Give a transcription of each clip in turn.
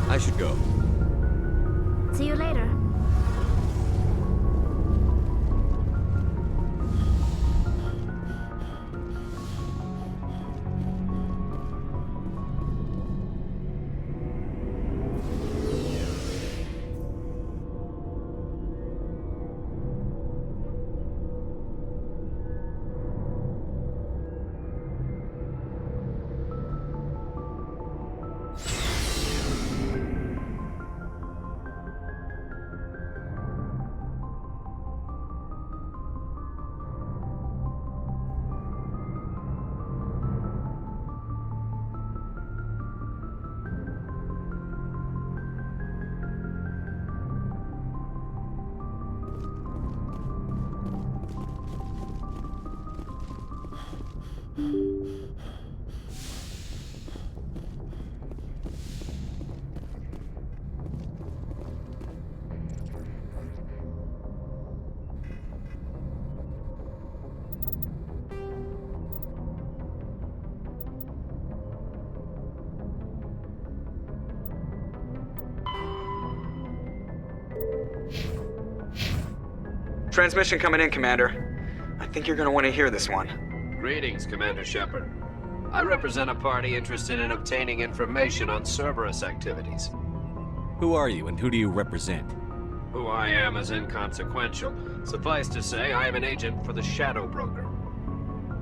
I should go. See you later. Transmission coming in, Commander. I think you're gonna want to hear this one. Greetings, Commander Shepard. I represent a party interested in obtaining information on Cerberus activities. Who are you, and who do you represent? Who I am is inconsequential. Suffice to say, I am an agent for the Shadow Broker.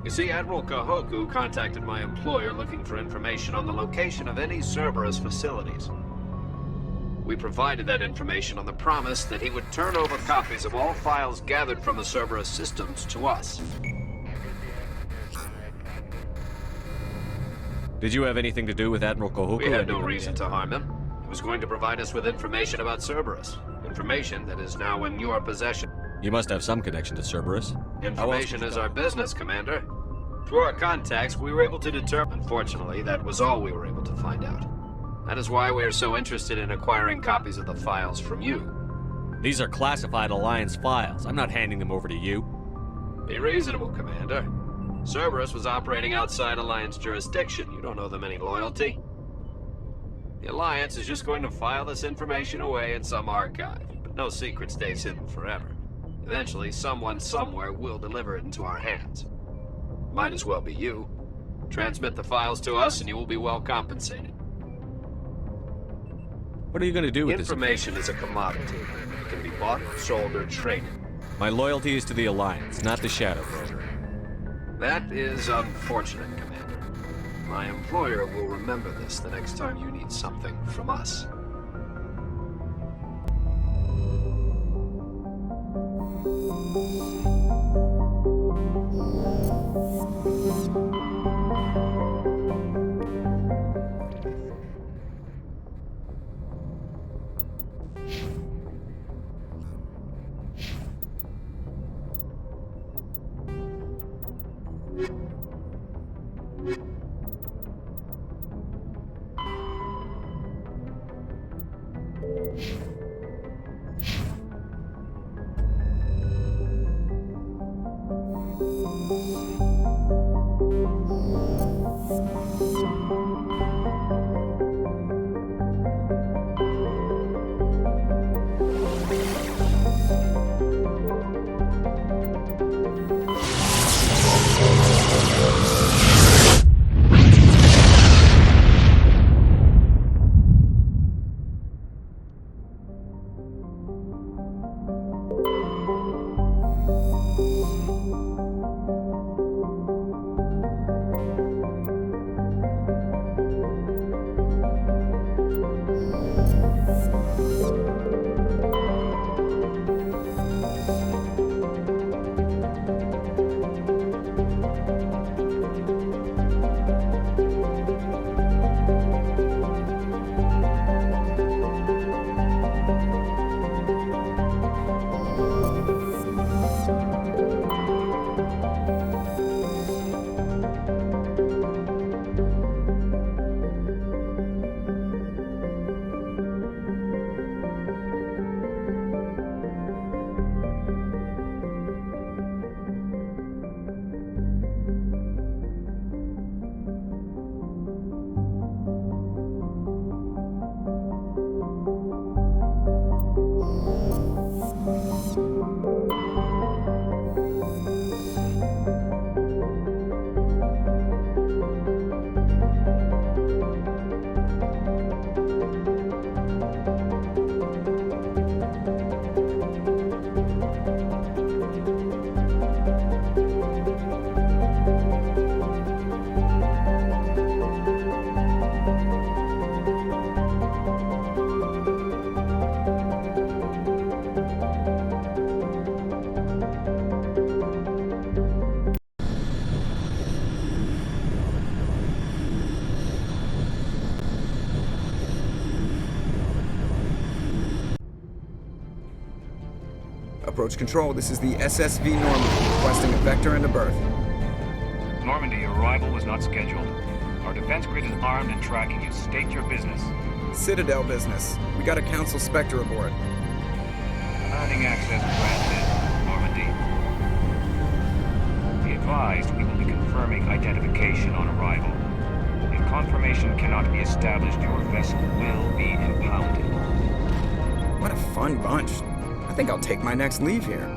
You see, Admiral Kahoku contacted my employer looking for information on the location of any Cerberus facilities. We provided that information on the promise that he would turn over copies of all files gathered from the Cerberus systems to us. Did you have anything to do with Admiral Kahoku? We had no reason to harm him. He was going to provide us with information about Cerberus. Information that is now in your possession. You must have some connection to Cerberus. Information is our business, Commander. Through our contacts, we were able to determine. Unfortunately, that was all we were able to find out. That is why we are so interested in acquiring copies of the files from you. These are classified Alliance files. I'm not handing them over to you. Be reasonable, Commander. Cerberus was operating outside Alliance jurisdiction. You don't owe them any loyalty. The Alliance is just going to file this information away in some archive. But no secret stays hidden forever. Eventually, someone somewhere will deliver it into our hands. Might as well be you. Transmit the files to us and you will be well compensated. What are you going to do with this information? Is a commodity. It can be bought, sold, or traded. My loyalty is to the Alliance, not the Shadow Broker. That is unfortunate, Commander. My employer will remember this the next time you need something from us. Approach control, this is the SSV Normandy, requesting a vector and a berth. Normandy, your arrival was not scheduled. Our defense grid is armed and tracking you. State your business. Citadel business. We got a Council Spectre aboard. Commanding access granted, Normandy. Be advised, we will be confirming identification on arrival. If confirmation cannot be established, your vessel will be impounded. What a fun bunch. I think I'll take my next leave here.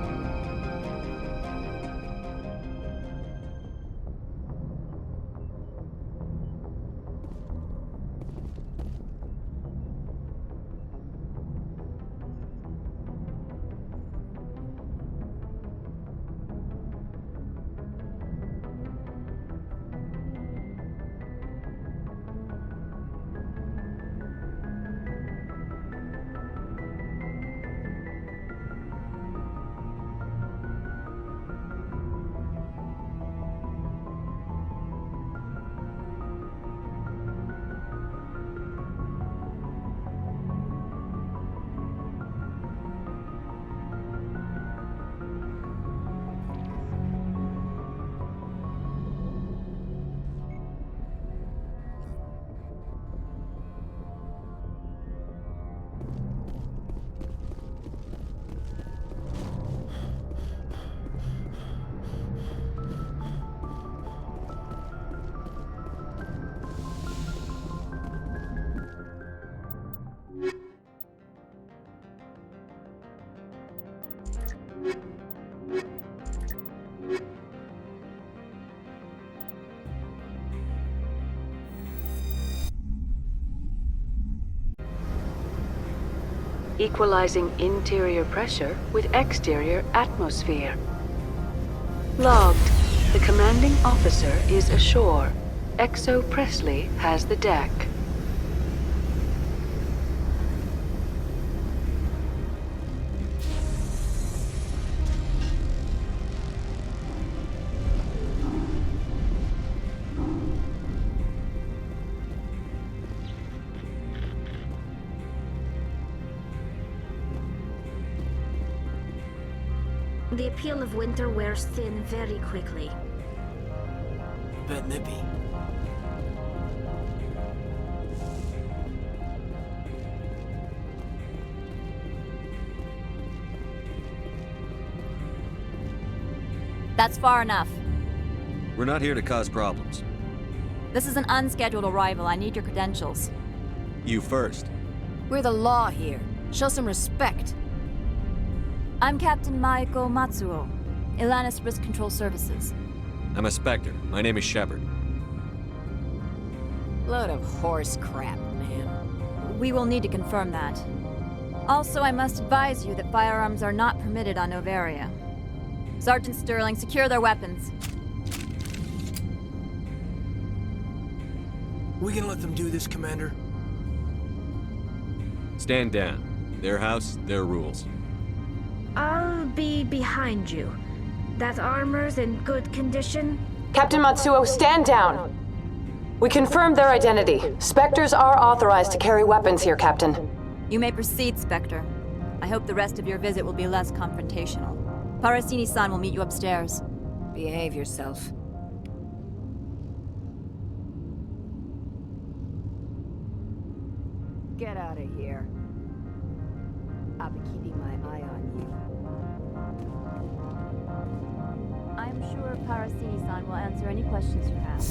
Equalizing interior pressure with exterior atmosphere. Logged. The commanding officer is ashore. Exo Presley has the deck. The appeal of winter wears thin very quickly. Bet nippy. That's far enough. We're not here to cause problems. This is an unscheduled arrival. I need your credentials. You first. We're the law here. Show some respect. I'm Captain Maiko Matsuo, Ilanis Risk Control Services. I'm a Spectre. My name is Shepard. Load of horse crap, man. We will need to confirm that. Also, I must advise you that firearms are not permitted on Novaria. Sergeant Sterling, secure their weapons. We can let them do this, Commander. Stand down. Their house, their rules. I'll be behind you. That armor's in good condition? Captain Matsuo, stand down! We confirmed their identity. Spectres are authorized to carry weapons here, Captain. You may proceed, Spectre. I hope the rest of your visit will be less confrontational. Parasini-san will meet you upstairs. Behave yourself. Get out of here. I'll be keeping my eye on you. I'm sure Parasini-san will answer any questions you have.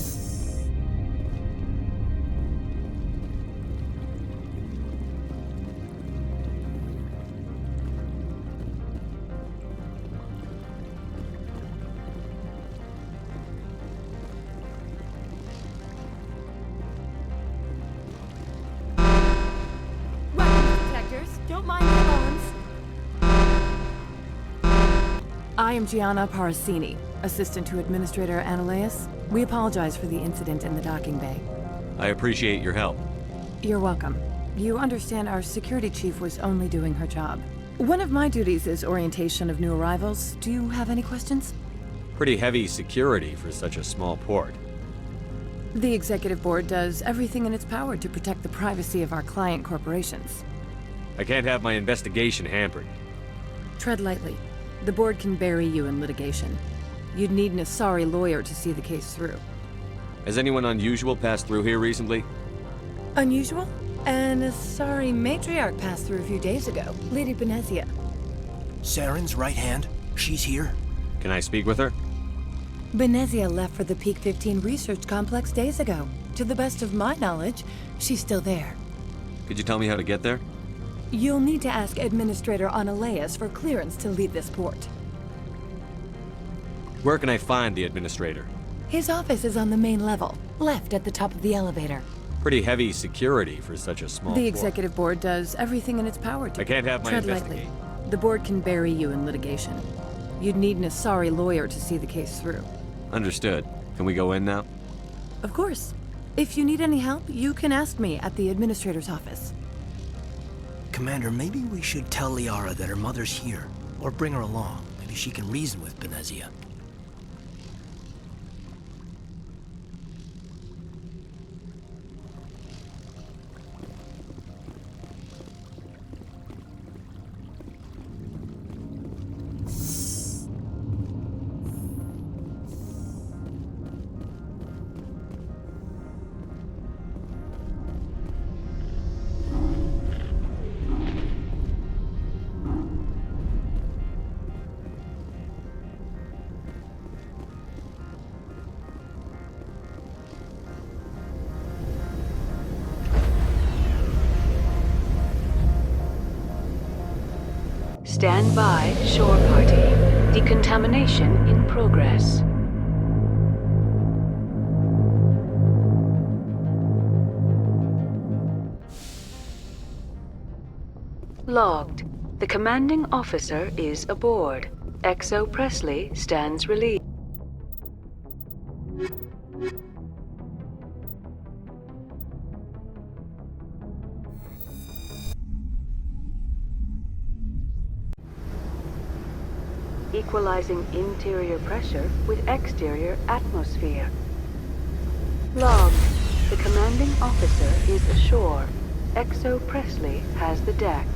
Don't mind the alarms. I am Gianna Parasini, assistant to Administrator Ananias. We apologize for the incident in the docking bay. I appreciate your help. You're welcome. You understand our security chief was only doing her job. One of my duties is orientation of new arrivals. Do you have any questions? Pretty heavy security for such a small port. The executive board does everything in its power to protect the privacy of our client corporations. I can't have my investigation hampered. Tread lightly. The board can bury you in litigation. You'd need an Asari lawyer to see the case through. Has anyone unusual passed through here recently? Unusual? An Asari matriarch passed through a few days ago. Lady Benezia. Saren's right hand. She's here. Can I speak with her? Benezia left for the Peak 15 research complex days ago. To the best of my knowledge, she's still there. Could you tell me how to get there? You'll need to ask Administrator Ananias for clearance to leave this port. Where can I find the administrator? His office is on the main level, left at the top of the elevator. Pretty heavy security for such a small The port. executive board does everything in its power to I can't have my tread investigate. lightly. The board can bury you in litigation. You'd need an Asari lawyer to see the case through. Understood. Can we go in now? Of course. If you need any help, you can ask me at the administrator's office. Commander, maybe we should tell Liara that her mother's here. Or bring her along. Maybe she can reason with Benezia. Stand by, shore party. Decontamination in progress. Logged. The commanding officer is aboard. XO Presley stands relieved. Equalizing interior pressure with exterior atmosphere. Logged. The commanding officer is ashore. XO Presley has the deck.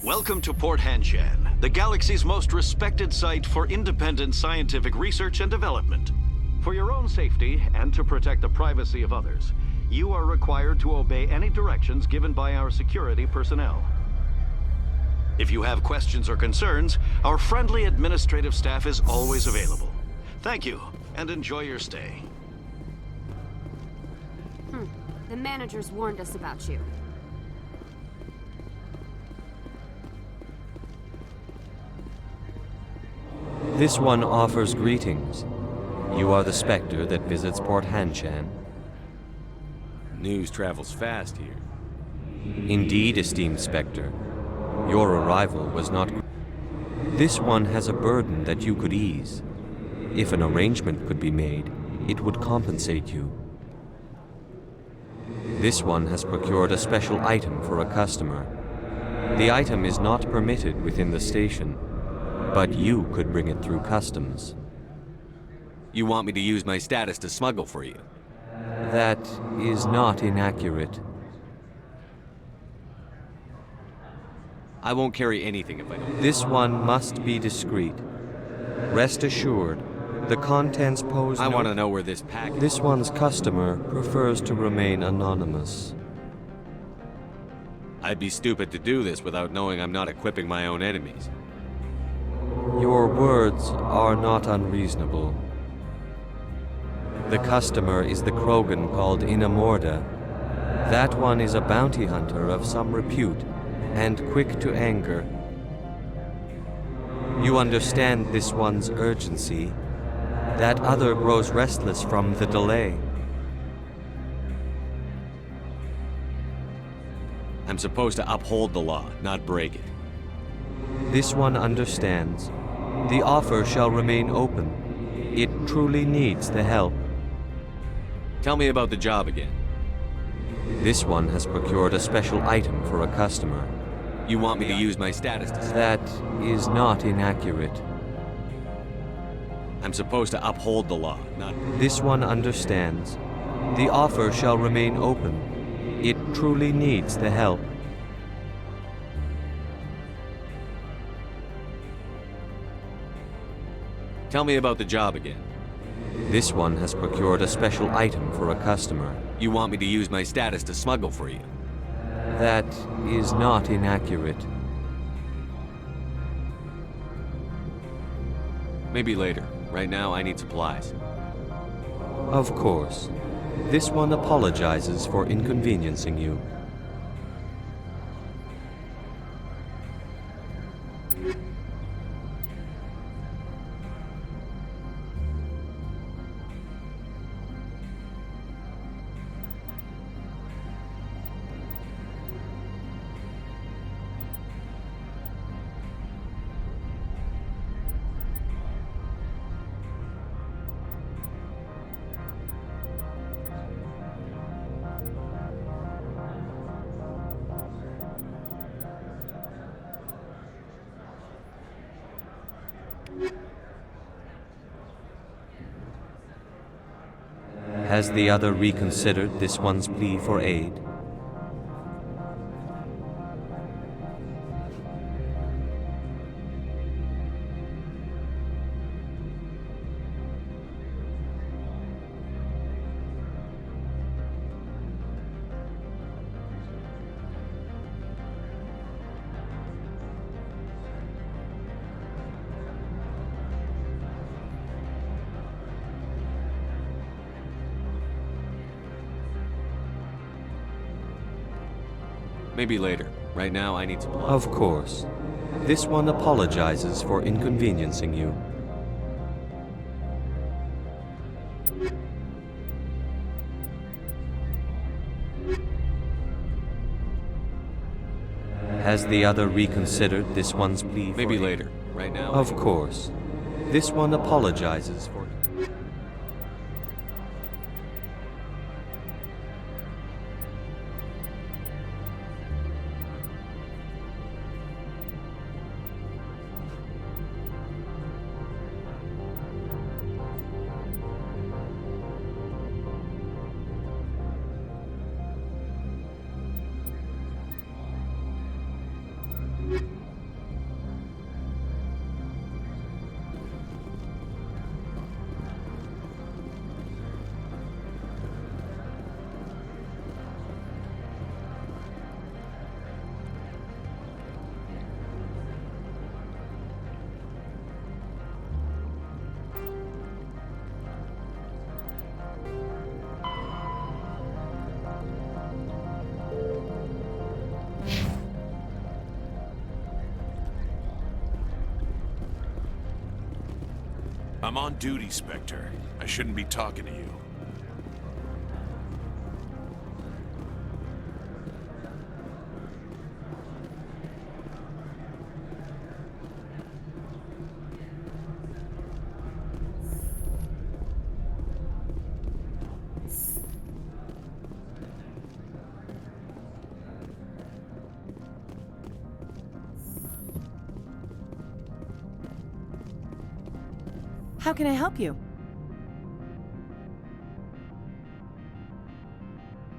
Welcome to Port Hanshan, the galaxy's most respected site for independent scientific research and development. For your own safety and to protect the privacy of others, you are required to obey any directions given by our security personnel. If you have questions or concerns, our friendly administrative staff is always available. Thank you, and enjoy your stay. The managers warned us about you. This one offers greetings. You are the Spectre that visits Port Hanshan. News travels fast here. Indeed, esteemed Spectre. Your arrival was not... This one has a burden that you could ease. If an arrangement could be made, it would compensate you. This one has procured a special item for a customer. The item is not permitted within the station, but you could bring it through customs. You want me to use my status to smuggle for you? That is not inaccurate. I won't carry anything if I don't. This one must be discreet. Rest assured, the contents pose I want to know where this package... This one's customer prefers to remain anonymous. I'd be stupid to do this without knowing I'm not equipping my own enemies. Your words are not unreasonable. The customer is the Krogan called Inamorda. That one is a bounty hunter of some repute, and quick to anger. You understand this one's urgency. That other grows restless from the delay. I'm supposed to uphold the law, not break it. This one understands. The offer shall remain open. It truly needs the help. Tell me about the job again. This one has procured a special item for a customer. You want me to use my status to... That is not inaccurate. I'm supposed to uphold the law, not... This one understands. The offer shall remain open. It truly needs the help. Tell me about the job again. This one has procured a special item for a customer. You want me to use my status to smuggle for you? That is not inaccurate. Maybe later. Right now, I need supplies. Of course. This one apologizes for inconveniencing you. Has the other reconsidered this one's plea for aid? Maybe later. Right now, I need supplies. Of course. This one apologizes for inconveniencing you. Has the other reconsidered this one's plea for Maybe aid? later. Right now... Of course. This one apologizes for... I'm on duty, Spectre. I shouldn't be talking to you. How can I help you?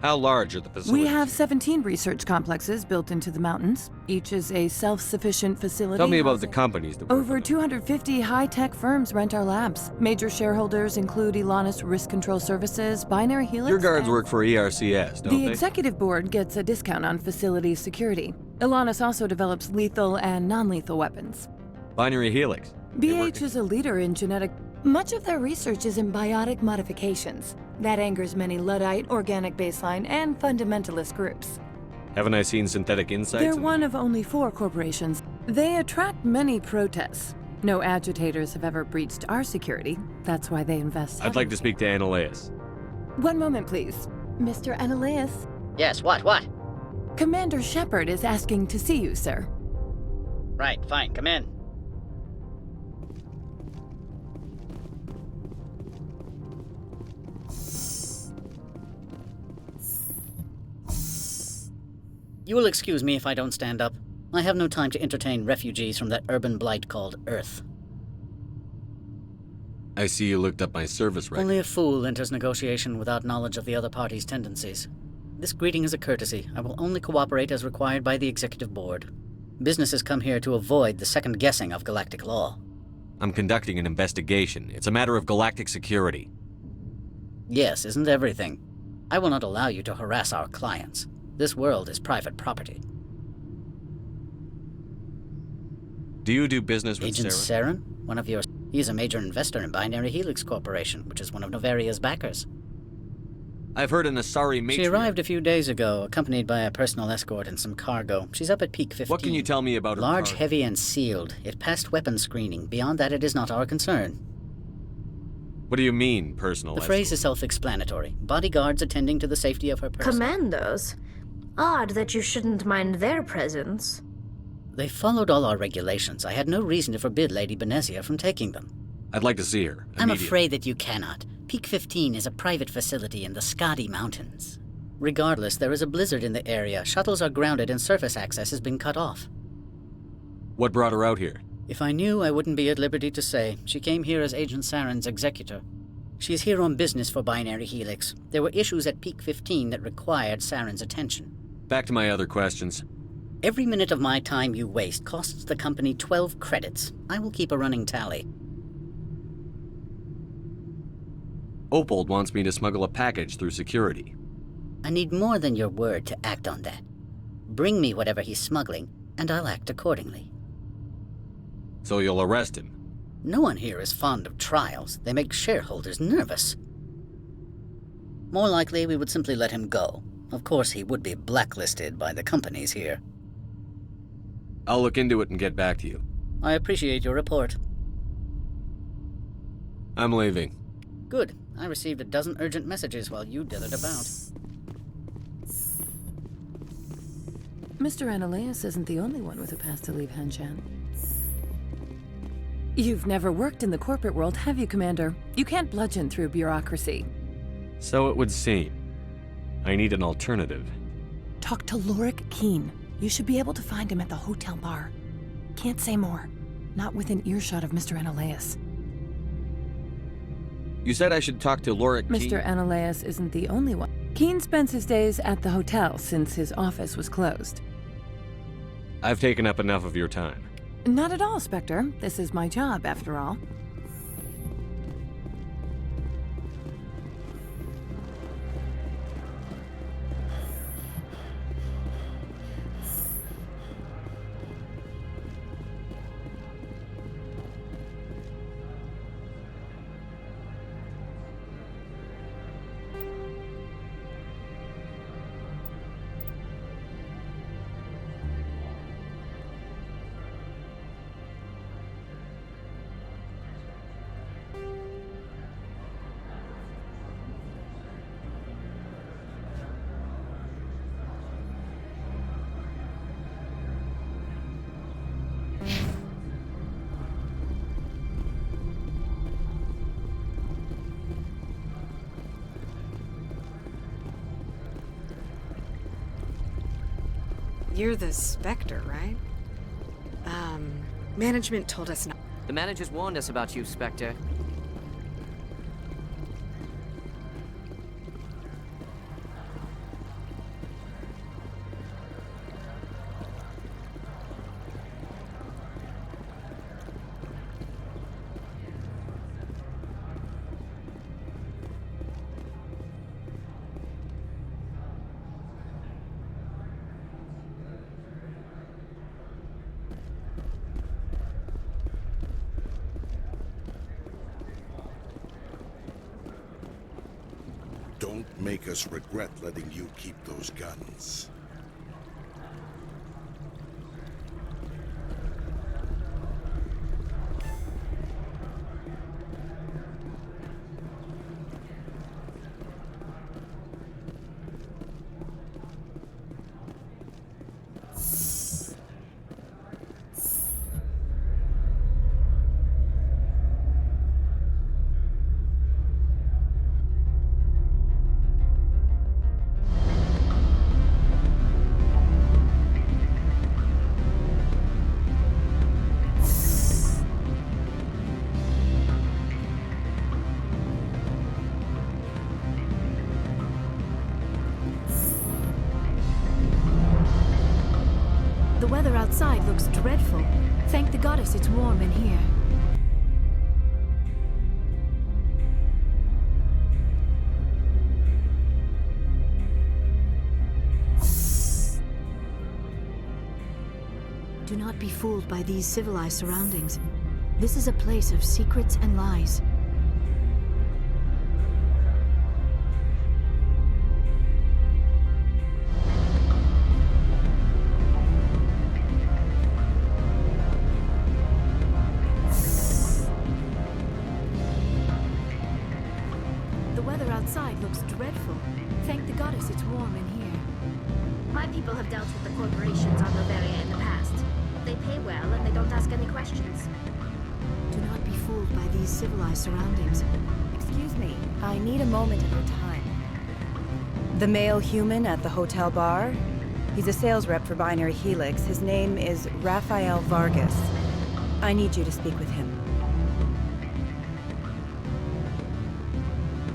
How large are the facilities? We have 17 research complexes built into the mountains. Each is a self-sufficient facility. Tell me about the companies that work Over for them. 250 high-tech firms rent our labs. Major shareholders include Elanus Risk Control Services, Binary Helix. Your guards work for ERCS, don't The they? executive board gets a discount on facility security. Elanus also develops lethal and non-lethal weapons. Binary Helix. BH is a leader in genetic... Much of their research is in biotic modifications. That angers many Luddite, organic baseline, and fundamentalist groups. Haven't I seen synthetic insights? They're one of only 4 corporations. They attract many protests. No agitators have ever breached our security. That's why they invest. I'd like to speak to Annaleus. One moment, please. Mr. Annaleus? Yes, what? Commander Shepard is asking to see you, sir. Right, fine, come in. You will excuse me if I don't stand up. I have no time to entertain refugees from that urban blight called Earth. I see you looked up my service record. Only a fool enters negotiation without knowledge of the other party's tendencies. This greeting is a courtesy. I will only cooperate as required by the Executive Board. Businesses come here to avoid the second guessing of galactic law. I'm conducting an investigation. It's a matter of galactic security. Yes, isn't everything? I will not allow you to harass our clients. This world is private property. Do you do business with Agent Saren? One of your... He's a major investor in Binary Helix Corporation, which is one of Novaria's backers. I've heard an Asari matriarch... She arrived a few days ago, accompanied by a personal escort and some cargo. She's up at Peak 15. What can you tell me about her Large, cargo? heavy, and sealed. It passed weapons screening. Beyond that, it is not our concern. What do you mean, personal The escort? phrase is self-explanatory. Bodyguards attending to the safety of her person. Commandos? Odd that you shouldn't mind their presence. They followed all our regulations. I had no reason to forbid Lady Benezia from taking them. I'd like to see her. I'm afraid that you cannot. Peak 15 is a private facility in the Scotty Mountains. Regardless, there is a blizzard in the area. Shuttles are grounded and surface access has been cut off. What brought her out here? If I knew, I wouldn't be at liberty to say. She came here as Agent Saren's executor. She is here on business for Binary Helix. There were issues at Peak 15 that required Saren's attention. Back to my other questions. Every minute of my time you waste costs the company 12 credits. I will keep a running tally. Opold wants me to smuggle a package through security. I need more than your word to act on that. Bring me whatever he's smuggling, and I'll act accordingly. So you'll arrest him? No one here is fond of trials. They make shareholders nervous. More likely, we would simply let him go. Of course, he would be blacklisted by the companies here. I'll look into it and get back to you. I appreciate your report. I'm leaving. Good. I received a dozen urgent messages while you dithered about. Mr. Annaleus isn't the only one with a path to leave Hanshan. You've never worked in the corporate world, have you, Commander? You can't bludgeon through bureaucracy. So it would seem. I need an alternative. Talk to Lorik Keen. You should be able to find him at the hotel bar. Can't say more. Not within earshot of Mr. Annaleus. You said I should talk to Lorik Keen? Mr. Annaleus isn't the only one. Keen spends his days at the hotel since his office was closed. I've taken up enough of your time. Not at all, Spectre. This is my job, after all. You're the Spectre, right? Management told us not. The managers warned us about you, Spectre. Don't make us regret letting you keep those guns. The weather outside looks dreadful. Thank the goddess it's warm in here. Do not be fooled by these civilized surroundings. This is a place of secrets and lies. The weather outside looks dreadful. Thank the goddess it's warm in here. My people have dealt with the corporations on Noveria in the past. They pay well and they don't ask any questions. Do not be fooled by these civilized surroundings. Excuse me, I need a moment of your time. The male human at the hotel bar? He's a sales rep for Binary Helix. His name is Rafael Vargas. I need you to speak with him.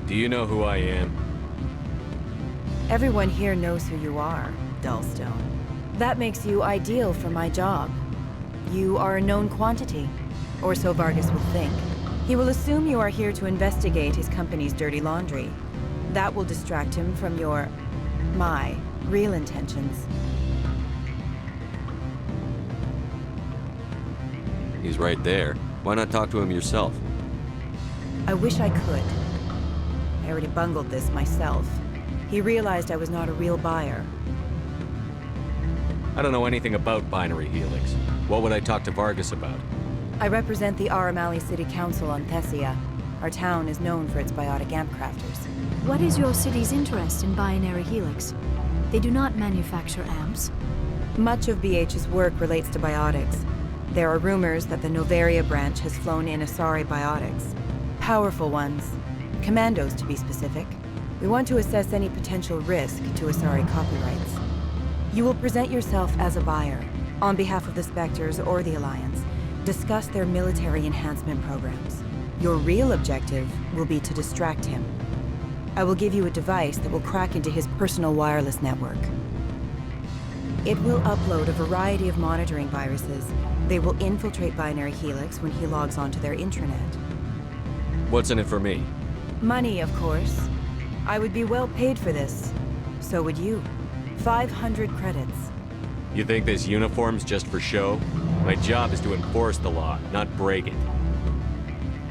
Do you know who I am? Everyone here knows who you are, Dullstone. That makes you ideal for my job. You are a known quantity, or so Vargas will think. He will assume you are here to investigate his company's dirty laundry. That will distract him from my real intentions. He's right there. Why not talk to him yourself? I wish I could. I already bungled this myself. He realized I was not a real buyer. I don't know anything about Binary Helix. What would I talk to Vargas about? I represent the Aramali City Council on Thessia. Our town is known for its biotic amp crafters. What is your city's interest in Binary Helix? They do not manufacture amps. Much of BH's work relates to biotics. There are rumors that the Noveria branch has flown in Asari biotics. Powerful ones. Commandos, to be specific. We want to assess any potential risk to Asari copyrights. You will present yourself as a buyer, on behalf of the Spectres or the Alliance. Discuss their military enhancement programs. Your real objective will be to distract him. I will give you a device that will crack into his personal wireless network. It will upload a variety of monitoring viruses. They will infiltrate Binary Helix when he logs onto their intranet. What's in it for me? Money, of course. I would be well paid for this. So would you. 500 credits. You think this uniform's just for show? My job is to enforce the law, not break it.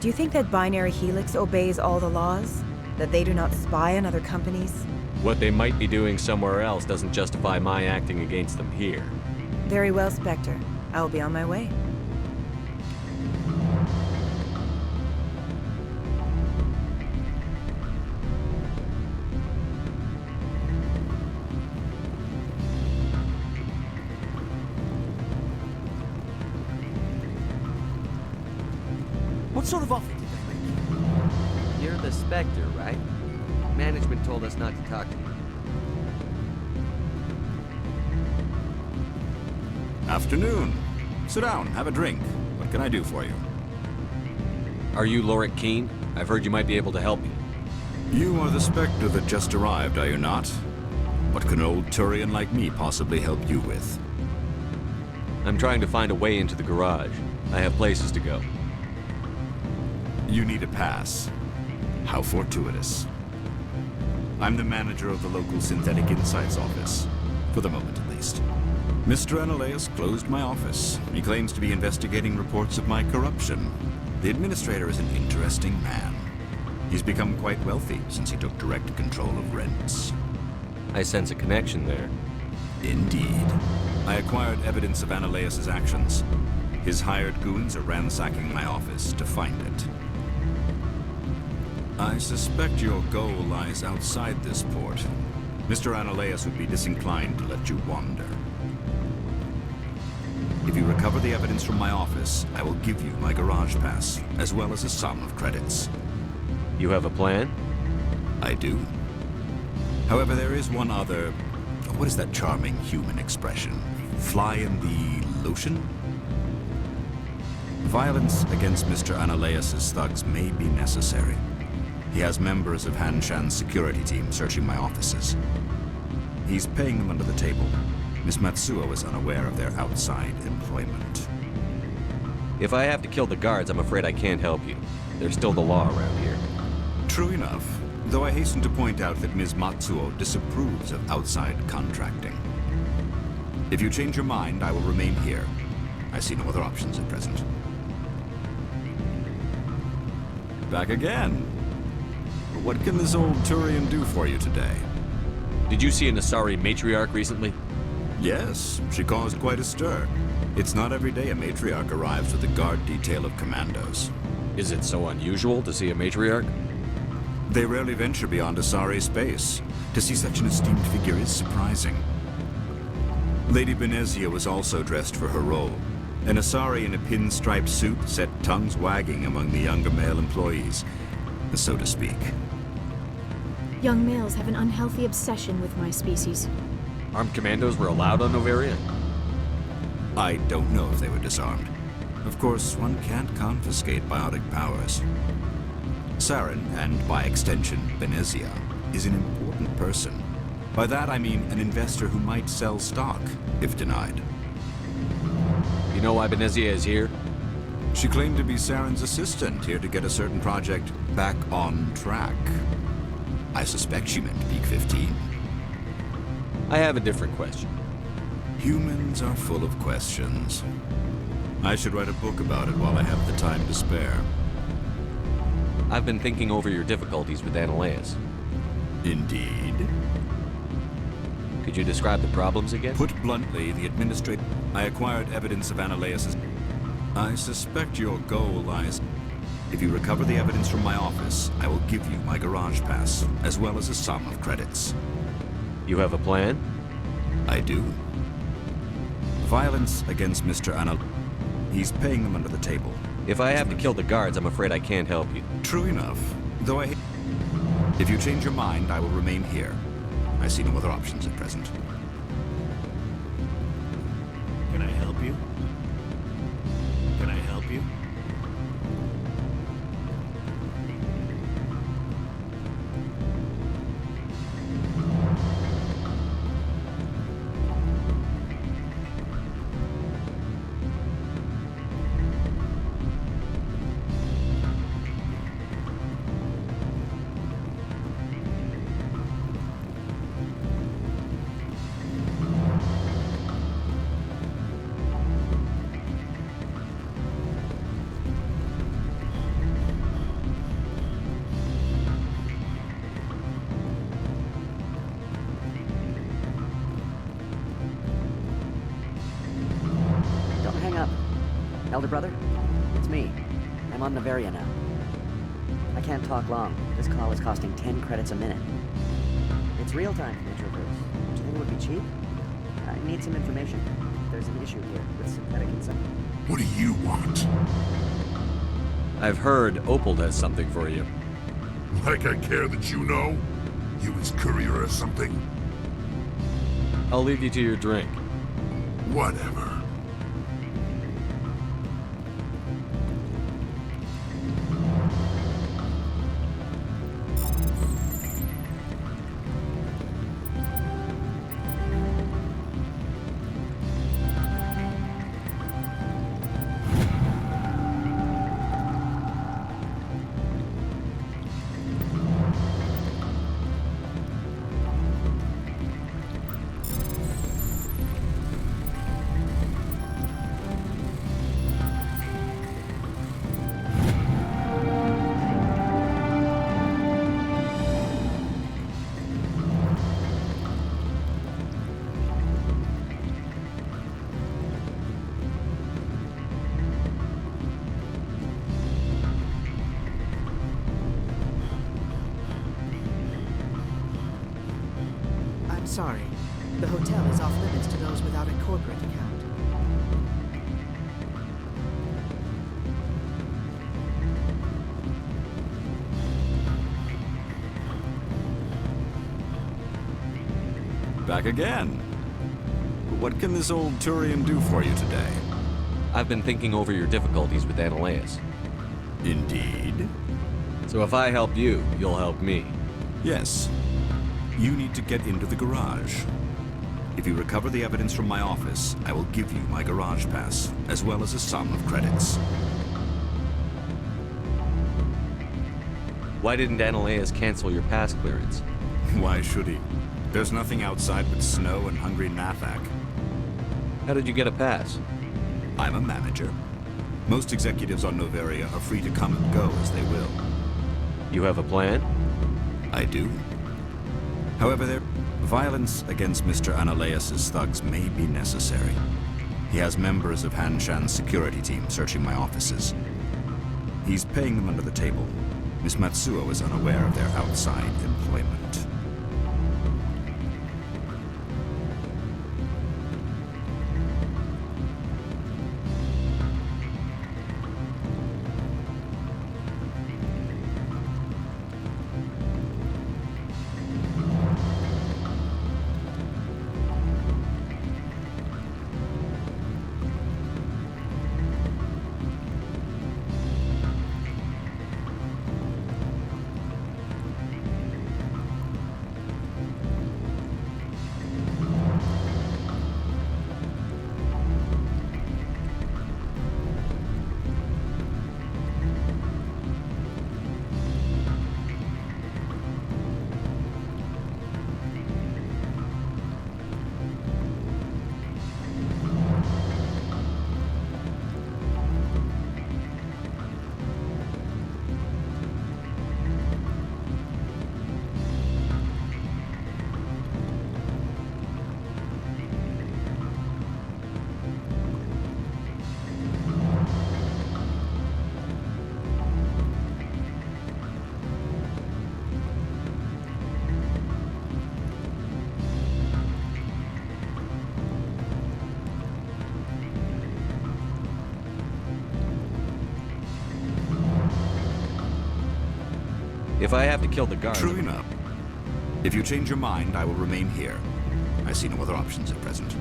Do you think that Binary Helix obeys all the laws? That they do not spy on other companies? What they might be doing somewhere else doesn't justify my acting against them here. Very well, Spectre. I will be on my way. What sort of offer did they make you? You're the Spectre, right? Management told us not to talk to you. Afternoon. Sit down, have a drink. What can I do for you? Are you Lorik Keene? I've heard you might be able to help me. You are the Spectre that just arrived, are you not? What can an old Turian like me possibly help you with? I'm trying to find a way into the garage. I have places to go. You need a pass. How fortuitous. I'm the manager of the local Synthetic Insights office. For the moment, at least. Mr. Analeas closed my office. He claims to be investigating reports of my corruption. The administrator is an interesting man. He's become quite wealthy since he took direct control of rents. I sense a connection there. Indeed. I acquired evidence of Analeas' actions. His hired goons are ransacking my office to find it. I suspect your goal lies outside this port. Mr. Analeas would be disinclined to let you wander. If you recover the evidence from my office, I will give you my garage pass, as well as a sum of credits. You have a plan? I do. However, there is one other... What is that charming human expression? Fly in the lotion? Violence against Mr. Analeas' thugs may be necessary. He has members of Han Shan's security team searching my offices. He's paying them under the table. Miss Matsuo is unaware of their outside employment. If I have to kill the guards, I'm afraid I can't help you. There's still the law around here. True enough, though I hasten to point out that Ms. Matsuo disapproves of outside contracting. If you change your mind, I will remain here. I see no other options at present. Back again. What can this old Turian do for you today? Did you see an Asari matriarch recently? Yes, she caused quite a stir. It's not every day a matriarch arrives with a guard detail of commandos. Is it so unusual to see a matriarch? They rarely venture beyond Asari space. To see such an esteemed figure is surprising. Lady Benezia was also dressed for her role. An Asari in a pinstripe suit set tongues wagging among the younger male employees, so to speak. Young males have an unhealthy obsession with my species. Armed commandos were allowed on Noveria? I don't know if they were disarmed. Of course, one can't confiscate biotic powers. Saren, and by extension, Benezia, is an important person. By that I mean an investor who might sell stock, if denied. You know why Benezia is here? She claimed to be Saren's assistant, here to get a certain project back on track. I suspect she meant Peak 15. I have a different question. Humans are full of questions. I should write a book about it while I have the time to spare. I've been thinking over your difficulties with Analeas. Indeed. Could you describe the problems again? Put bluntly, the administrator... I acquired evidence of Analeas'... I suspect your goal lies... If you recover the evidence from my office, I will give you my garage pass, as well as a sum of credits. You have a plan? I do. Violence against Mr. Anal... He's paying them under the table. If I have to kill the guards, I'm afraid I can't help you. True enough. Though I... If you change your mind, I will remain here. I see no other options at present. Can I help you? Can I help you? Elder brother? It's me. I'm on Noveria now. I can't talk long. This call is costing 10 credits a minute. It's real-time from introverts. Do you think it would be cheap? I need some information. There's an issue here with synthetic insight. What do you want? I've heard Opal has something for you. Like I care that you know? You his courier or something? I'll leave you to your drink. Whatever. Sorry, the hotel is off limits to those without a corporate account. Back again. What can this old Turian do for you today? I've been thinking over your difficulties with Analeus. Indeed. So if I help you, you'll help me. Yes. You need to get into the garage. If you recover the evidence from my office, I will give you my garage pass, as well as a sum of credits. Why didn't Analeus cancel your pass clearance? Why should he? There's nothing outside but snow and hungry Nathak. How did you get a pass? I'm a manager. Most executives on Noveria are free to come and go as they will. You have a plan? I do. However, violence against Mr. Analeus' thugs may be necessary. He has members of Han Shan's security team searching my offices. He's paying them under the table. Miss Matsuo is unaware of their outside employment. If I have to kill the guards... True enough. If you change your mind, I will remain here. I see no other options at present.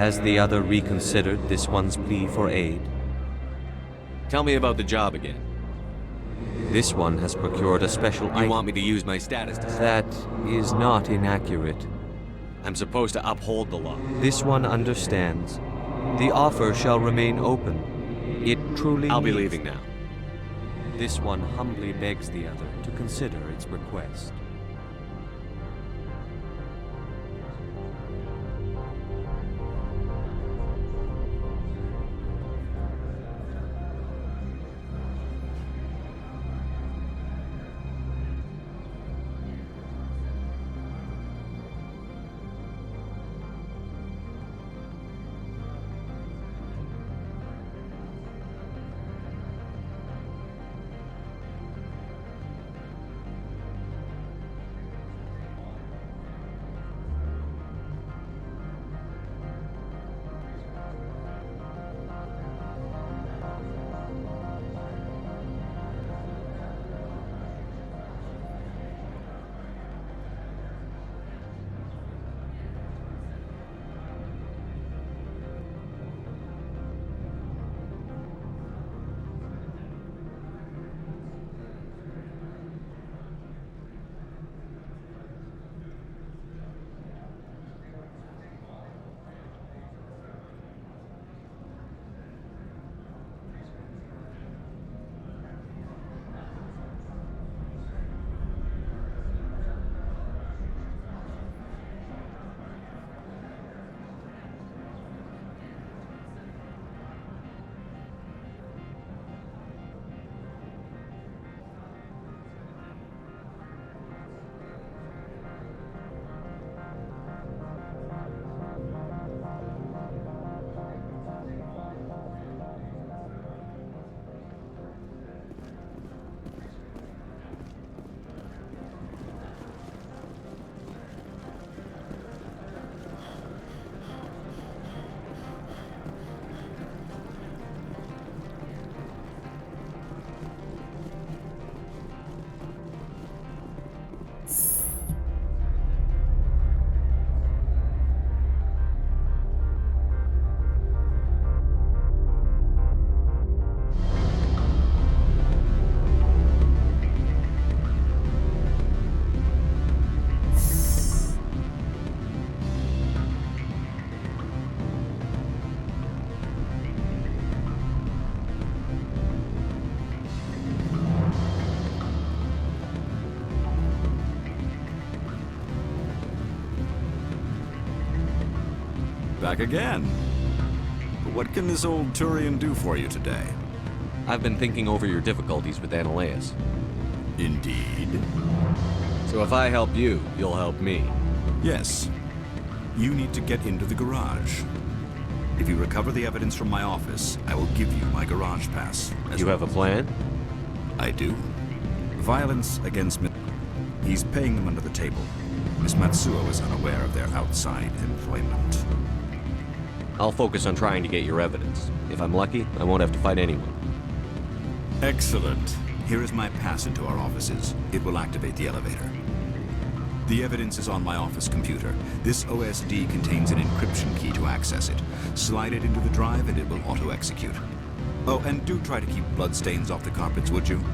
Has the other reconsidered this one's plea for aid? Tell me about the job again. This one has procured a special item. You want me to use my status to... That is not inaccurate. I'm supposed to uphold the law. This one understands. The offer shall remain open. It truly I'll be needs... leaving now. This one humbly begs the other to consider its request. Back again. But what can this old Turian do for you today? I've been thinking over your difficulties with Annaleus. Indeed. So if I help you, you'll help me. Yes. You need to get into the garage. If you recover the evidence from my office, I will give you my garage pass. You have a plan? I do. Violence against He's paying them under the table. Miss Matsuo is unaware of their outside employment. I'll focus on trying to get your evidence. If I'm lucky, I won't have to fight anyone. Excellent. Here is my pass into our offices. It will activate the elevator. The evidence is on my office computer. This OSD contains an encryption key to access it. Slide it into the drive and it will auto-execute. Oh, and do try to keep bloodstains off the carpets, would you?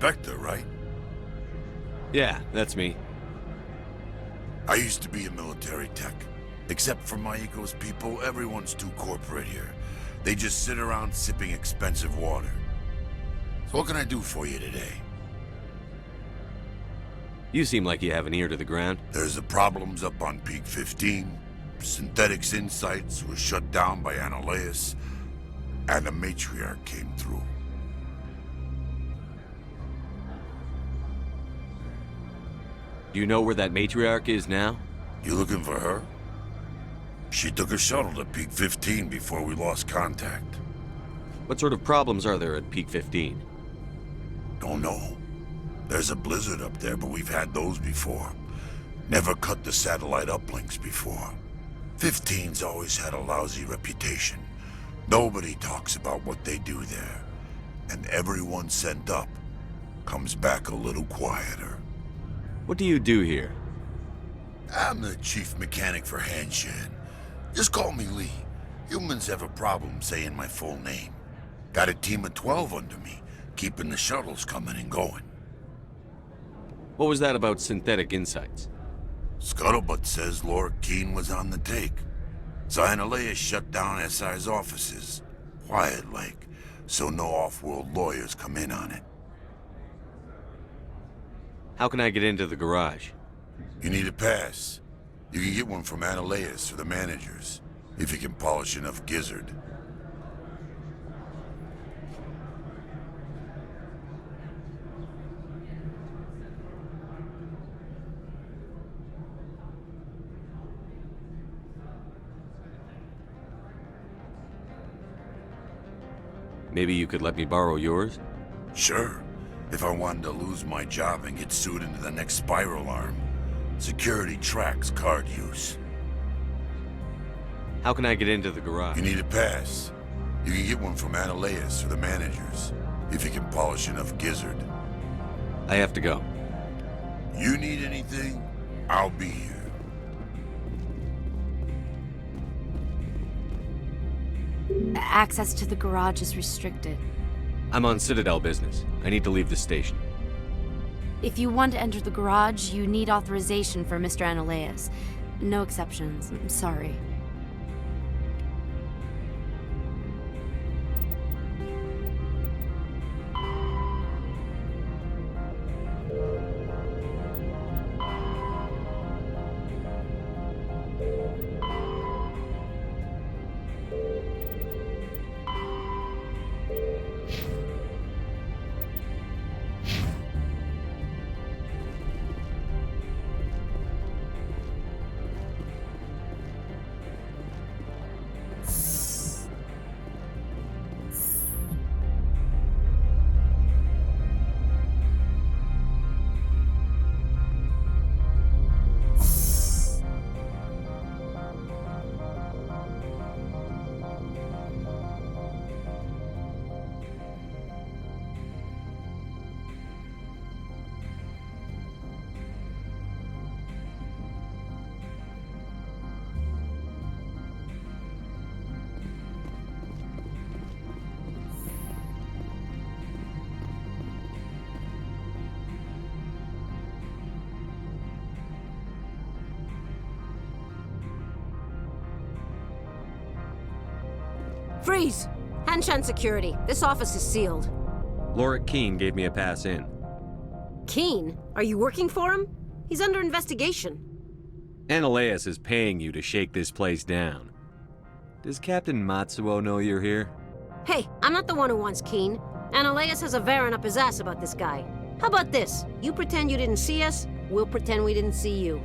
Spectre, right? Yeah, that's me. I used to be a military tech. Except for my eco's people, everyone's too corporate here. They just sit around sipping expensive water. So what can I do for you today? You seem like you have an ear to the ground. There's the problems up on Peak 15. Synthetics Insights was shut down by Annaleus. And the matriarch came through. Do you know where that matriarch is now? You looking for her? She took a shuttle to Peak 15 before we lost contact. What sort of problems are there at Peak 15? Don't know. There's a blizzard up there, but we've had those before. Never cut the satellite uplinks before. 15's always had a lousy reputation. Nobody talks about what they do there. And everyone sent up comes back a little quieter. What do you do here? I'm the chief mechanic for Hanshan. Just call me Lee. Humans have a problem saying my full name. Got a team of 12 under me, keeping the shuttles coming and going. What was that about Synthetic Insights? Scuttlebutt says Laura Keene was on the take. So Analea shut down SI's offices, quiet-like, so no off-world lawyers come in on it. How can I get into the garage? You need a pass. You can get one from Analeas or the managers, if you can polish enough gizzard. Maybe you could let me borrow yours? Sure, if I wanted to lose my job and get sued into the next spiral arm. Security tracks card use. How can I get into the garage? You need a pass. You can get one from Analeas or the managers, if you can polish enough gizzard. I have to go. You need anything, I'll be here. Access to the garage is restricted. I'm on Citadel business. I need to leave the station. If you want to enter the garage, you need authorization for Mr. Analeas. No exceptions. I'm sorry. Freeze! Hanshan Security. This office is sealed. Lorik Keene gave me a pass in. Keene? Are you working for him? He's under investigation. Analeas is paying you to shake this place down. Does Captain Matsuo know you're here? Hey, I'm not the one who wants Keene. Analeas has a Varen up his ass about this guy. How about this? You pretend you didn't see us, we'll pretend we didn't see you.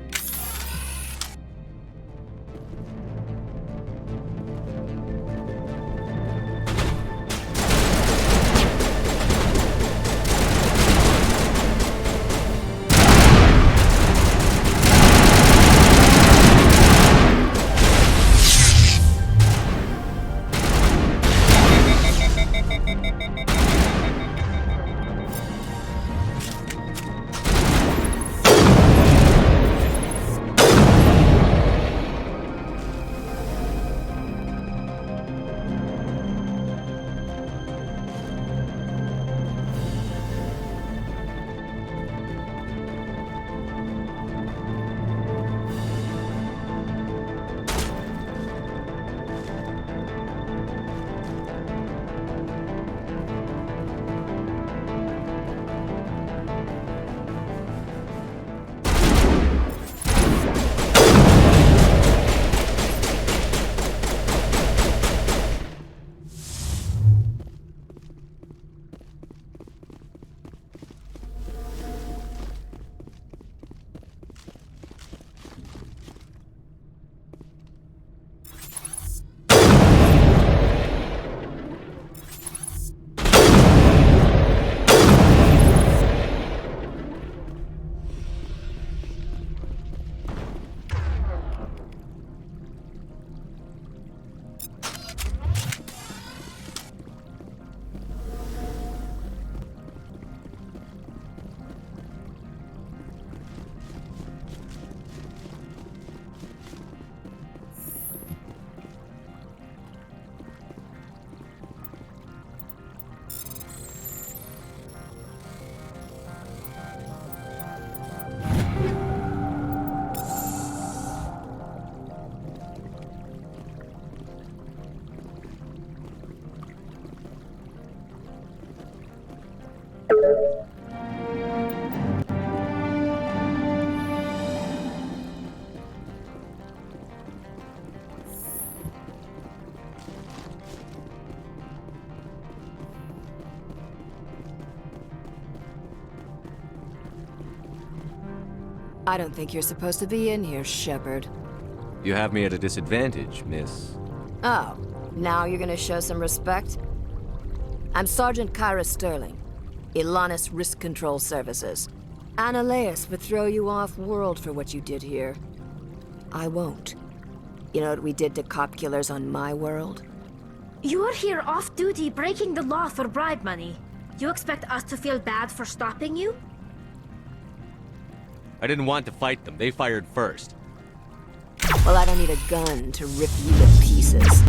I don't think you're supposed to be in here, Shepard. You have me at a disadvantage, miss. Oh, now you're gonna show some respect? I'm Sergeant Kyra Sterling, Ilanis Risk Control Services. Ananias would throw you off-world for what you did here. I won't. You know what we did to cop killers on my world? You're here off-duty breaking the law for bribe money. You expect us to feel bad for stopping you? I didn't want to fight them. They fired first. Well, I don't need a gun to rip you to pieces.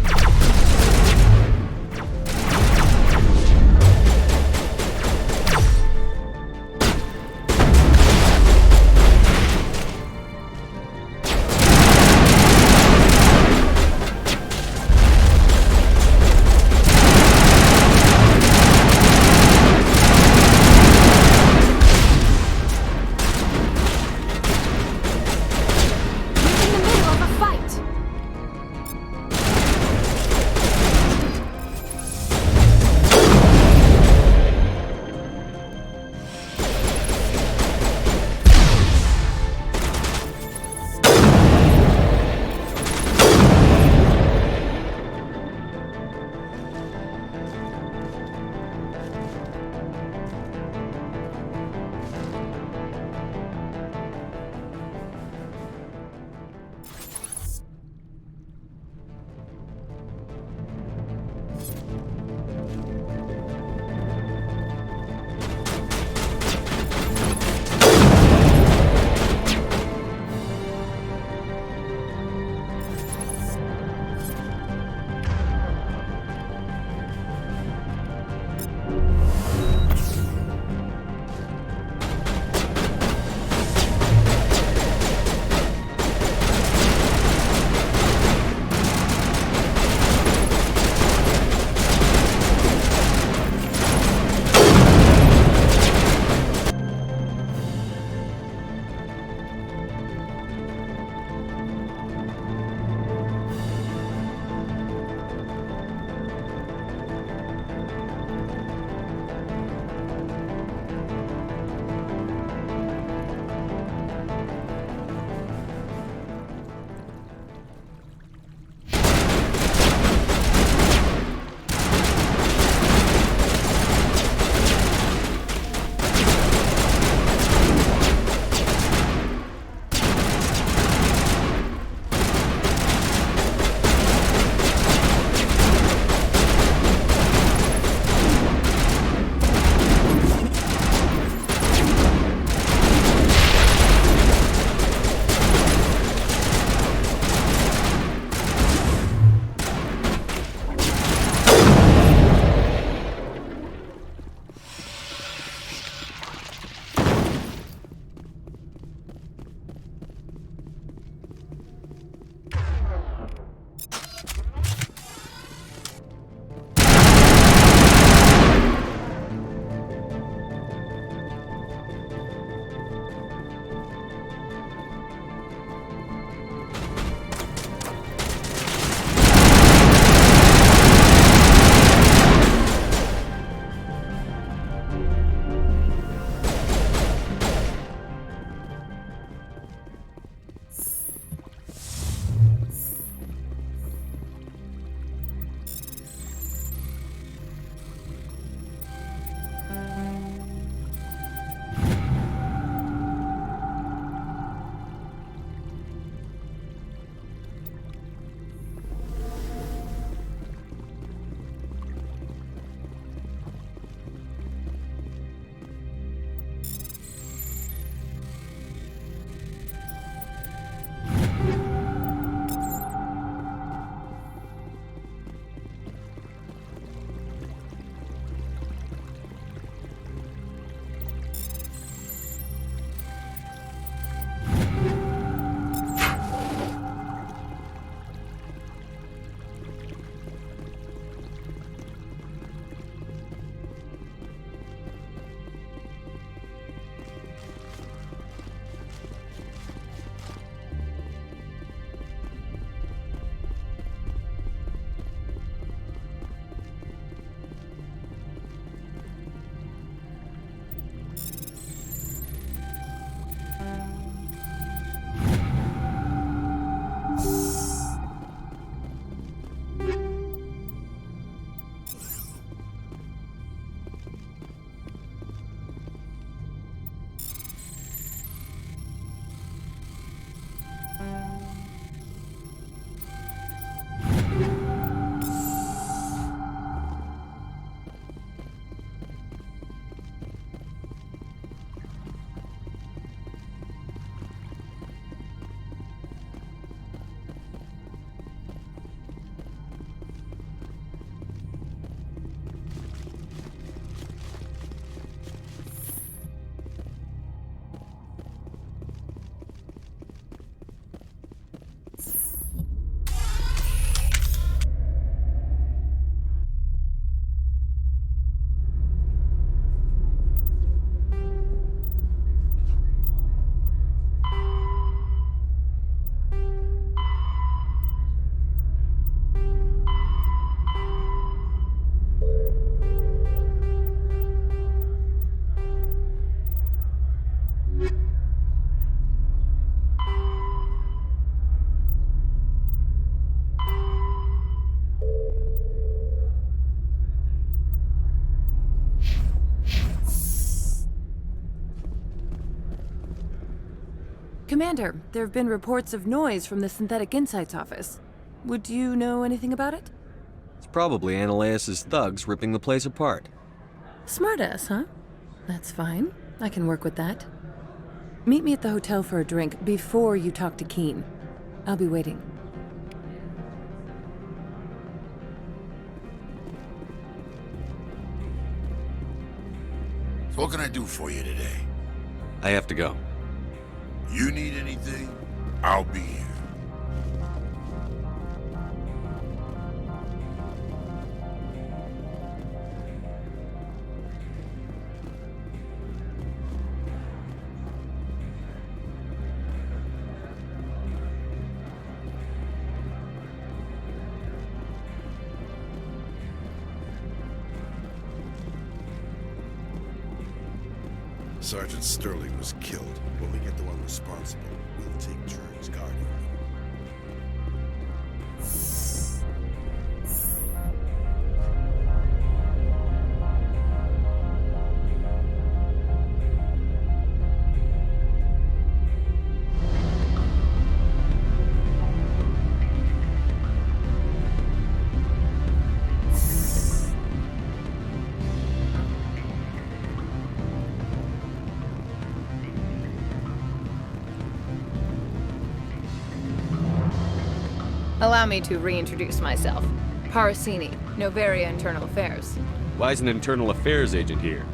Commander, there have been reports of noise from the Synthetic Insights office. Would you know anything about it? It's probably Ananias' thugs ripping the place apart. Smartass, huh? That's fine. I can work with that. Meet me at the hotel for a drink before you talk to Keen. I'll be waiting. So what can I do for you today? I have to go. You need anything? I'll be here. Sergeant Sterling was killed. When we get the one responsible, we'll take turns guarding him. Allow me to reintroduce myself. Parasini, Novaria Internal Affairs. Why is an internal affairs agent here?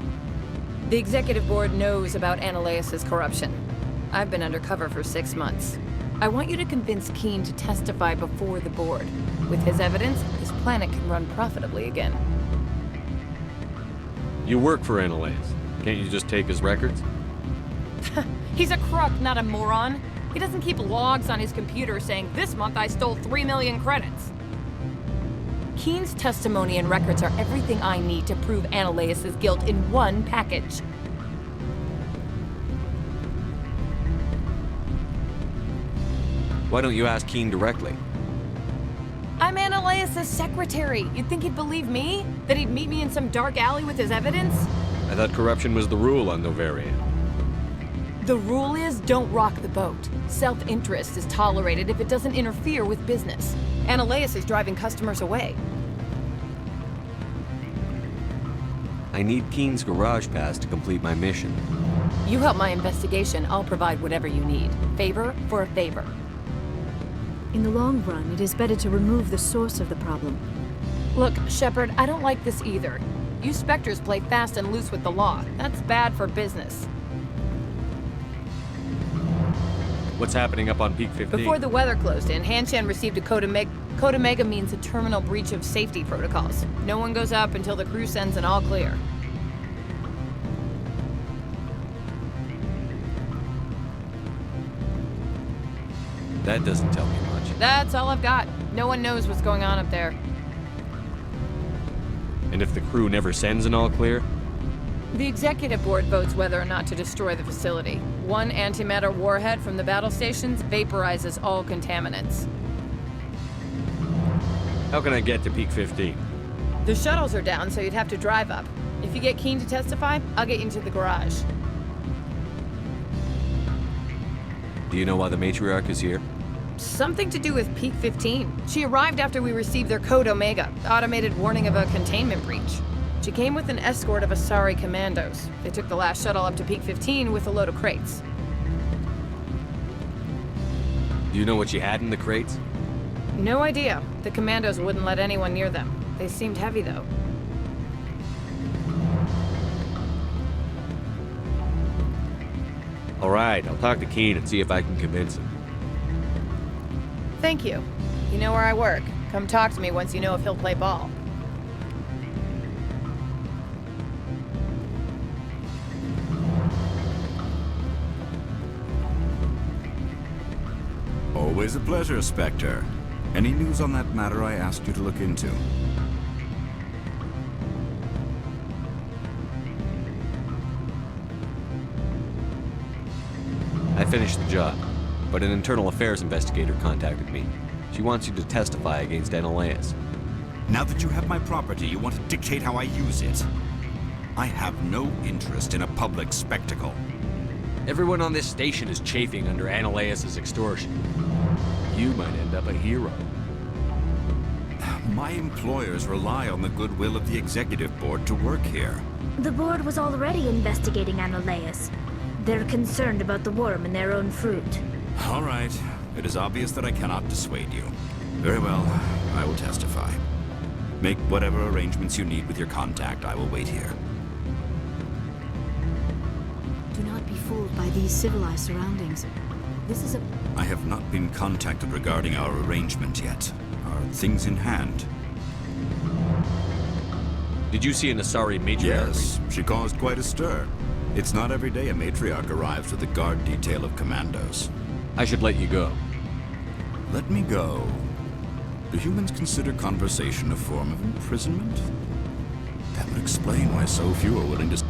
The Executive Board knows about Ananias' corruption. I've been undercover for 6 months. I want you to convince Keen to testify before the Board. With his evidence, this planet can run profitably again. You work for Ananias. Can't you just take his records? He's a crook, not a moron. He doesn't keep logs on his computer saying, "This month I stole 3 million credits." Keen's testimony and records are everything I need to prove Ananias' guilt in one package. Why don't you ask Keen directly? I'm Ananias' secretary. You'd think he'd believe me? That he'd meet me in some dark alley with his evidence? I thought corruption was the rule on Novaria. The rule is, don't rock the boat. Self-interest is tolerated if it doesn't interfere with business. Ananias is driving customers away. I need Keen's garage pass to complete my mission. You help my investigation, I'll provide whatever you need. Favor for a favor. In the long run, it is better to remove the source of the problem. Look, Shepard, I don't like this either. You Spectres play fast and loose with the law. That's bad for business. What's happening up on Peak 15? Before the weather closed in, Hanshan received a Code Omega. Code Omega means a terminal breach of safety protocols. No one goes up until the crew sends an all clear. That doesn't tell me much. That's all I've got. No one knows what's going on up there. And if the crew never sends an all clear? The Executive Board votes whether or not to destroy the facility. One antimatter warhead from the battle stations vaporizes all contaminants. How can I get to Peak 15? The shuttles are down, so you'd have to drive up. If you get Keen to testify, I'll get you into the garage. Do you know why the matriarch is here? Something to do with Peak 15. She arrived after we received their Code Omega, automated warning of a containment breach. She came with an escort of Asari commandos. They took the last shuttle up to Peak 15 with a load of crates. Do you know what she had in the crates? No idea. The commandos wouldn't let anyone near them. They seemed heavy, though. All right, I'll talk to Keen and see if I can convince him. Thank you. You know where I work. Come talk to me once you know if he'll play ball. Always a pleasure, Spectre. Any news on that matter I asked you to look into? I finished the job, but an internal affairs investigator contacted me. She wants you to testify against Ananias. Now that you have my property, you want to dictate how I use it. I have no interest in a public spectacle. Everyone on this station is chafing under Ananias' extortion. You might end up a hero. My employers rely on the goodwill of the executive board to work here. The board was already investigating Ananias. They're concerned about the worm in their own fruit. All right. It is obvious that I cannot dissuade you. Very well. I will testify. Make whatever arrangements you need with your contact. I will wait here. Do not be fooled by these civilized surroundings. This is a... I have not been contacted regarding our arrangement yet. Are things in hand? Did you see an Asari matriarch? Yes, she caused quite a stir. It's not every day a matriarch arrives with a guard detail of commandos. I should let you go. Let me go. Do humans consider conversation a form of imprisonment? That would explain why so few are willing to...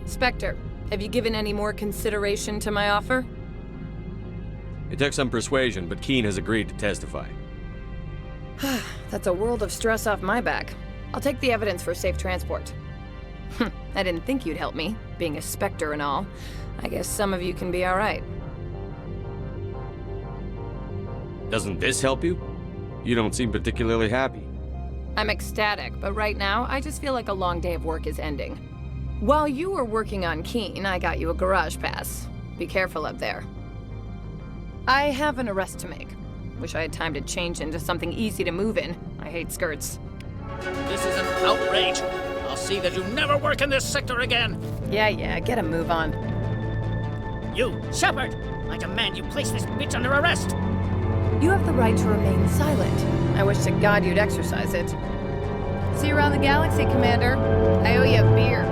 Spectre, have you given any more consideration to my offer? It took some persuasion, but Keen has agreed to testify. That's a world of stress off my back. I'll take the evidence for safe transport. I didn't think you'd help me, being a Spectre and all. I guess some of you can be alright. Doesn't this help you? You don't seem particularly happy. I'm ecstatic, but right now, I just feel like a long day of work is ending. While you were working on Keen, I got you a garage pass. Be careful up there. I have an arrest to make. Wish I had time to change into something easy to move in. I hate skirts. This is an outrage. I'll see that you never work in this sector again. Yeah, get a move on. You, Shepard! I demand you place this bitch under arrest! You have the right to remain silent. I wish to God you'd exercise it. See you around the galaxy, Commander. I owe you a beer.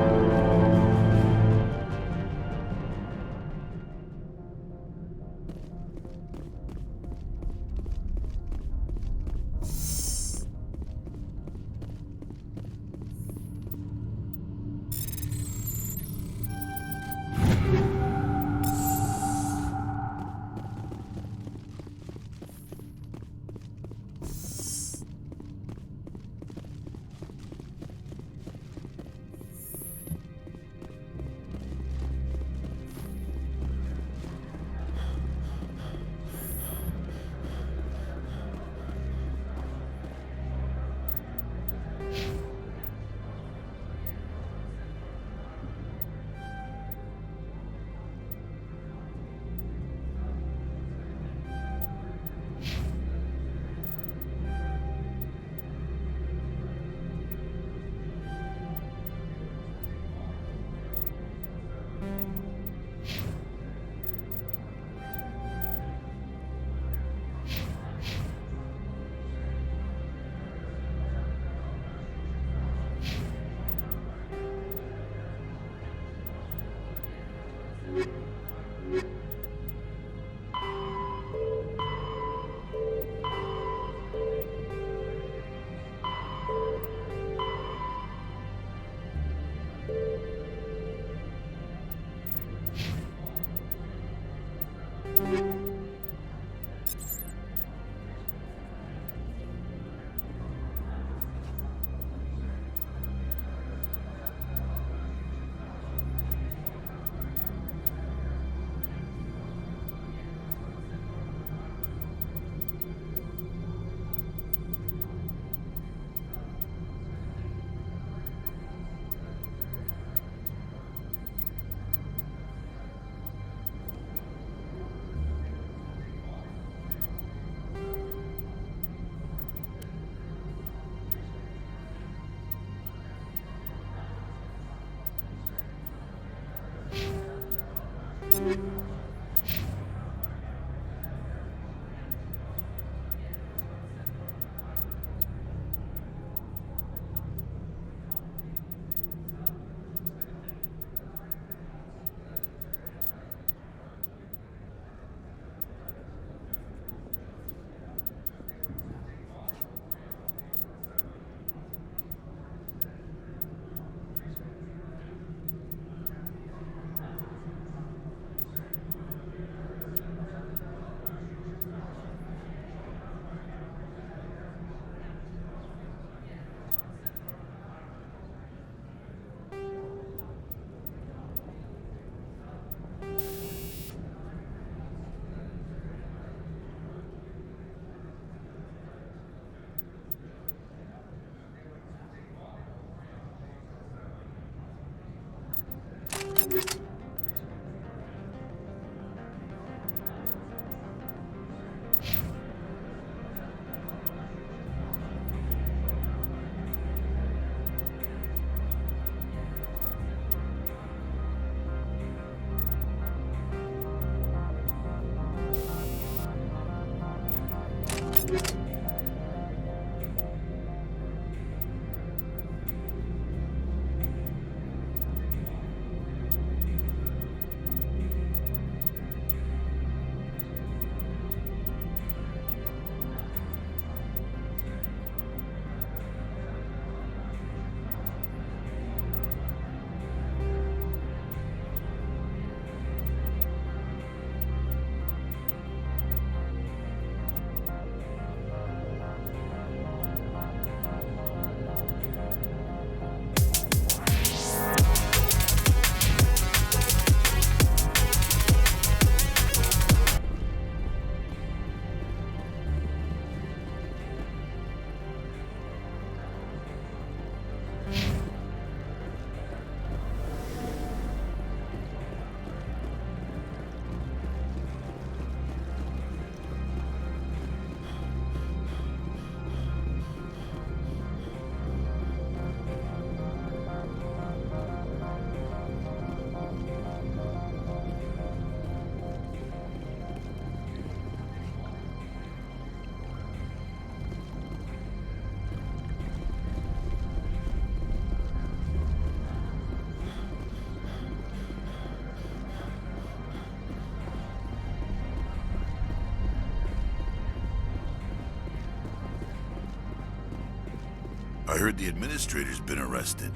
I heard the administrator's been arrested.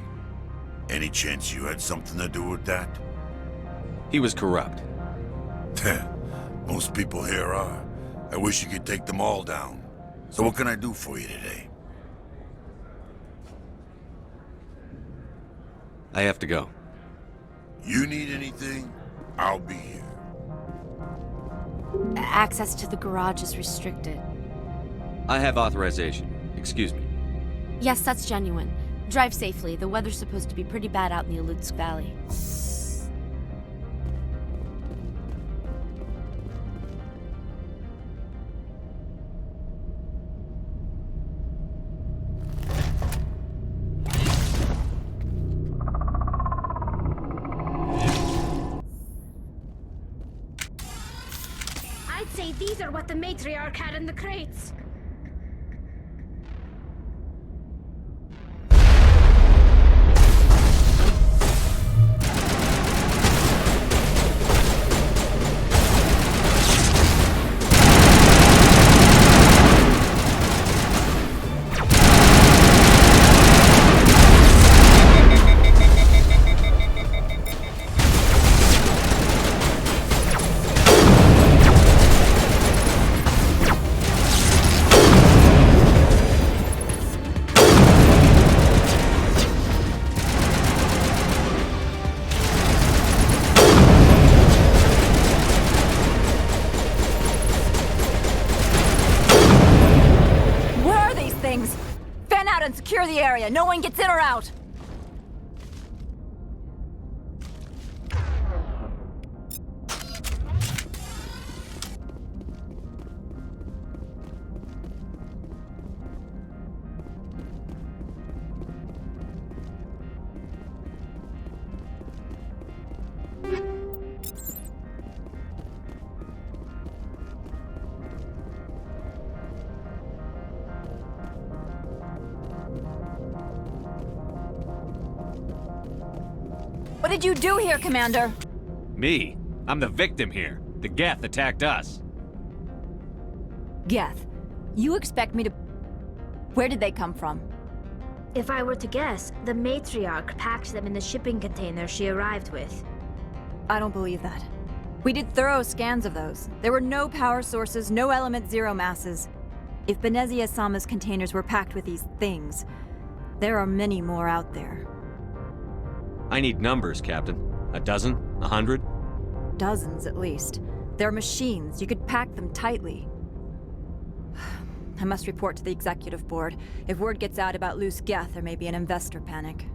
Any chance you had something to do with that? He was corrupt. Most people here are. I wish you could take them all down. So what can I do for you today? I have to go. You need anything? I'll be here. Access to the garage is restricted. I have authorization. Excuse me. Yes, that's genuine. Drive safely. The weather's supposed to be pretty bad out in the Alutsk Valley. I'd say these are what the matriarch had in the crates. And secure the area. No one gets in or out. What did you do here, Commander? Me? I'm the victim here. The Geth attacked us. Geth, you expect me to... Where did they come from? If I were to guess, the matriarch packed them in the shipping container she arrived with. I don't believe that. We did thorough scans of those. There were no power sources, no element zero masses. If Benezia-sama's containers were packed with these things, there are many more out there. I need numbers, Captain. A dozen? 100? Dozens, at least. They're machines. You could pack them tightly. I must report to the executive board. If word gets out about loose Geth, there may be an investor panic.